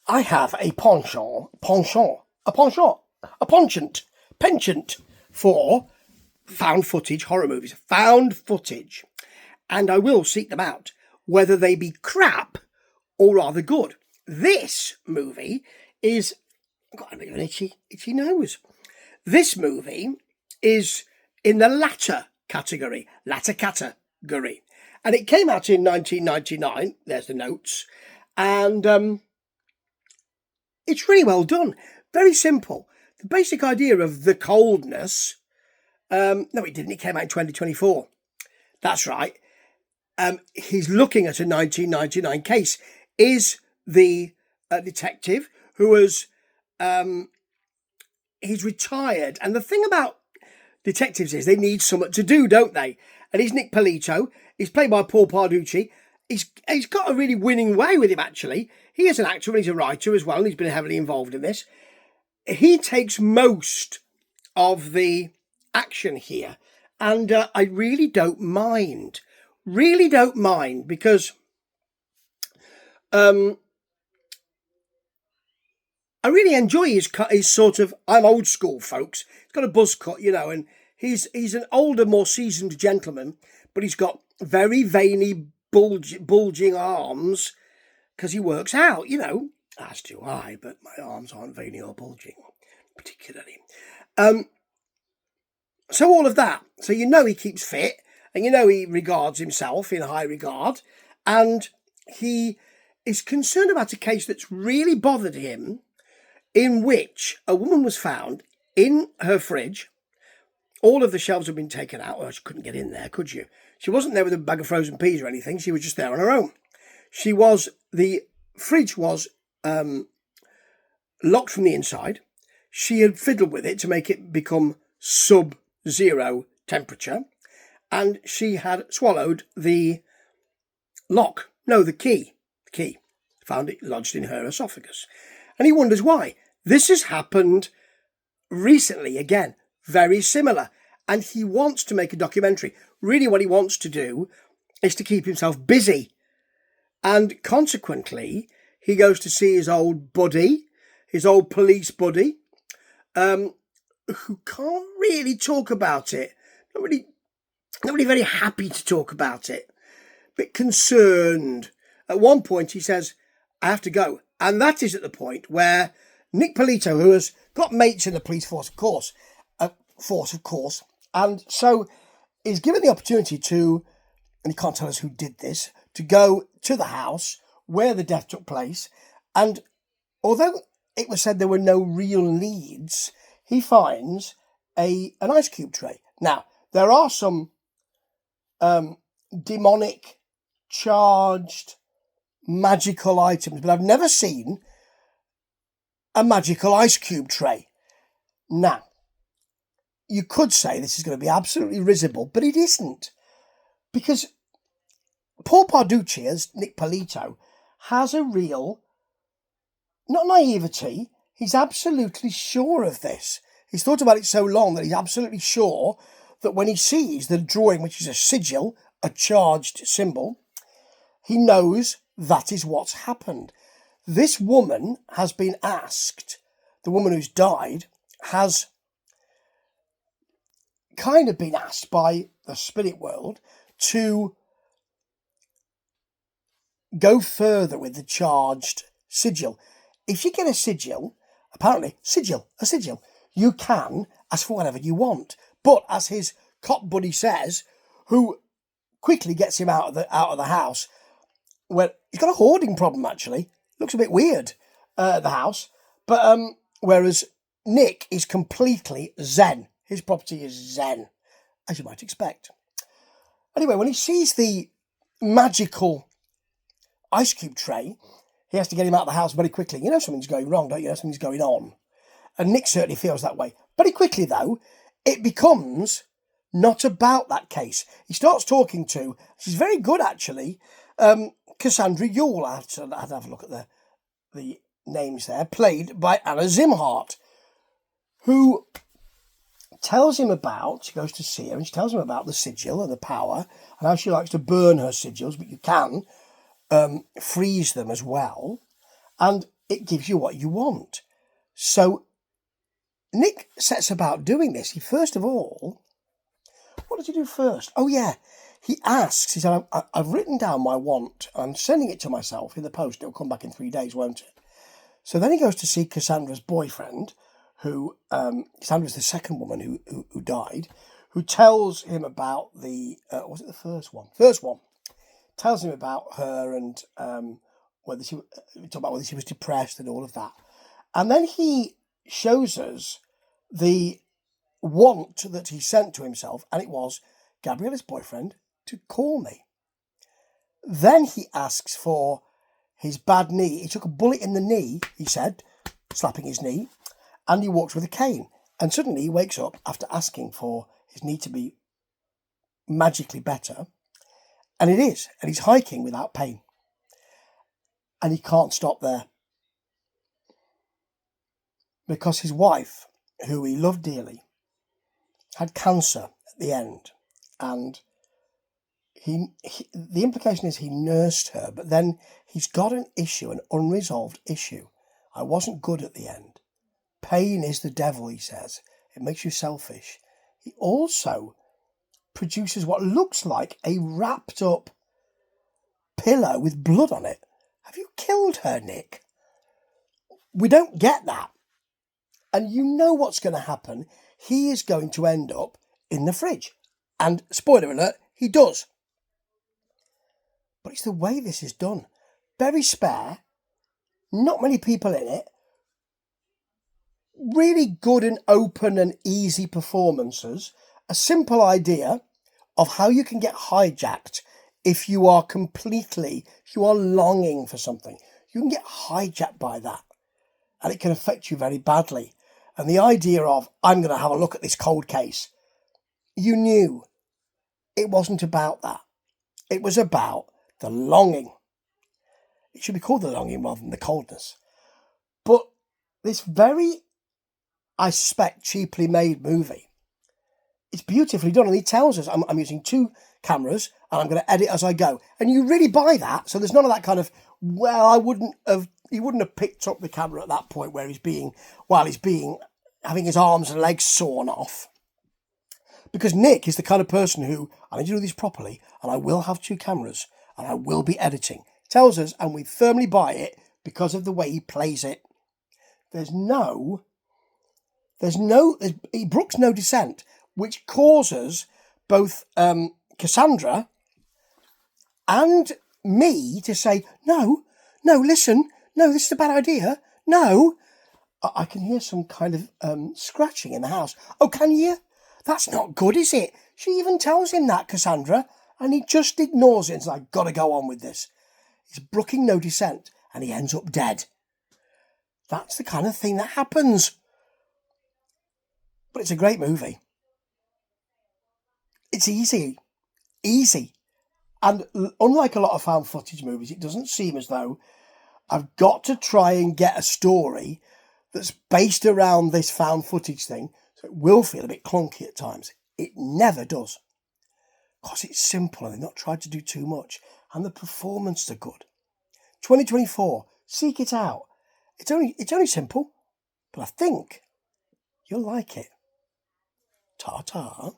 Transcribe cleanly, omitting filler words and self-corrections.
I have a penchant for found footage horror movies, and I will seek them out, whether they be crap or rather good. This movie is, I've got a bit of an itchy nose. This movie is in the latter category, and it came out in 1999. There's the notes, and it's really well done. Very simple. The basic idea of the coldness. No, it didn't. It came out in 2024. That's right. He's looking at a 1999 case. Is the detective who has he's retired, and the thing about detectives is they need something to do, don't they? And he's Nick Polito. He's played by Paul Parducci. He's got a really winning way with him, actually. He is an actor and he's a writer as well, and he's been heavily involved in this. He takes most of the action here, and I really don't mind. Because I really enjoy his sort of, I'm old school, folks. He's got a buzz cut, and he's an older, more seasoned gentleman, but he's got very veiny, bulging arms because he works out, as do I, but my arms aren't veiny or bulging, particularly. So all of that. So he keeps fit, and he regards himself in high regard, and he is concerned about a case that's really bothered him, in which a woman was found in her fridge. All of the shelves had been taken out. Well, she couldn't get in there, could you? She wasn't there with a bag of frozen peas or anything. She was just there on her own. The fridge was locked from the inside. She had fiddled with it to make it become sub-zero temperature. And she had swallowed the lock. No, the key. Found it lodged in her esophagus. And he wonders why. This has happened recently again. Very similar. And he wants to make a documentary. Really what he wants to do is to keep himself busy. And consequently, he goes to see his old buddy, his old police buddy, who can't really talk about it. Not really very happy to talk about it. A bit concerned. At one point he says, I have to go. And that is at the point where Nick Polito, who has got mates in the police force, of course, and so is given the opportunity to, and he can't tell us who did this, to go to the house where the death took place. And although it was said there were no real leads, he finds an ice cube tray. Now, there are some demonic, charged, magical items, but I've never seen a magical ice cube tray. Now, you could say this is going to be absolutely risible, but it isn't. Because Paul Parducci, as Nick Polito, has a real, not naivety, he's absolutely sure of this. He's thought about it so long that he's absolutely sure that when he sees the drawing, which is a sigil, a charged symbol, he knows that is what's happened. This woman has been asked, the woman who's died, has kind of been asked by the spirit world to go further with the charged sigil. If you get a sigil, apparently, a sigil, you can ask for whatever you want. But as his cop buddy says, who quickly gets him out of the house, well, he's got a hoarding problem, actually. Looks a bit weird, the house. But whereas Nick is completely zen. His property is zen, as you might expect. Anyway, when he sees the magical ice cube tray, he has to get him out of the house very quickly. You know something's going wrong, don't you? Something's going on. And Nick certainly feels that way. Very quickly, though, it becomes not about that case. He starts talking to, she's very good, actually, Cassandra Yule. I had to have a look at the names there, played by Anna Zimhart, who tells him about, she goes to see her, and she tells him about the sigil and the power, and how she likes to burn her sigils, but you can freeze them as well. And it gives you what you want. So Nick sets about doing this. He first of all, what does he do first? Oh yeah, he asks, he said, I've written down my want. I'm sending it to myself in the post. It'll come back in 3 days, won't it? So then he goes to see Cassandra's boyfriend, who, Cassandra's the second woman who died, who tells him about the, was it the first one? First one. Tells him about her and whether she was depressed and all of that. And then he shows us the want that he sent to himself, and it was Gabriella's boyfriend to call me. Then he asks for his bad knee. He took a bullet in the knee, he said, slapping his knee, and he walks with a cane. And suddenly he wakes up after asking for his knee to be magically better. And it is. And he's hiking without pain. And he can't stop there. Because his wife, who he loved dearly, had cancer at the end. And the implication is he nursed her, but then he's got an issue, an unresolved issue. I wasn't good at the end. Pain is the devil, he says. It makes you selfish. He also produces what looks like a wrapped up pillow with blood on it. Have you killed her, Nick? We don't get that. And you know what's going to happen. He is going to end up in the fridge. And spoiler alert, he does. But it's the way this is done. Very spare. Not many people in it. Really good and open and easy performances. A simple idea of how you can get hijacked if you are longing for something. You can get hijacked by that. And it can affect you very badly. And the idea of, I'm going to have a look at this cold case. You knew it wasn't about that. It was about the longing. It should be called the longing rather than the coldness. But this very, I suspect, cheaply made movie, it's beautifully done. And he tells us, I'm using 2 cameras and I'm going to edit as I go. And you really buy that. So there's none of that kind of, well, he wouldn't have picked up the camera at that point where having his arms and legs sawn off. Because Nick is the kind of person who, I need to do this properly, and I will have 2 cameras, and I will be editing. Tells us, and we firmly buy it because of the way he plays it. He brooks no dissent, which causes both Cassandra and me to say, no, listen, no, this is a bad idea, no. I can hear some kind of scratching in the house. Oh, can you? That's not good, is it? She even tells him that, Cassandra, and he just ignores it and says, I've got to go on with this. He's brooking no dissent, and he ends up dead. That's the kind of thing that happens. But it's a great movie. It's easy. And unlike a lot of found footage movies, it doesn't seem as though I've got to try and get a story that's based around this found footage thing, so it will feel a bit clunky at times. It never does. Because it's simple and they've not tried to do too much. And the performances are good. 2024, seek it out. It's only simple, but I think you'll like it. Ta-ta.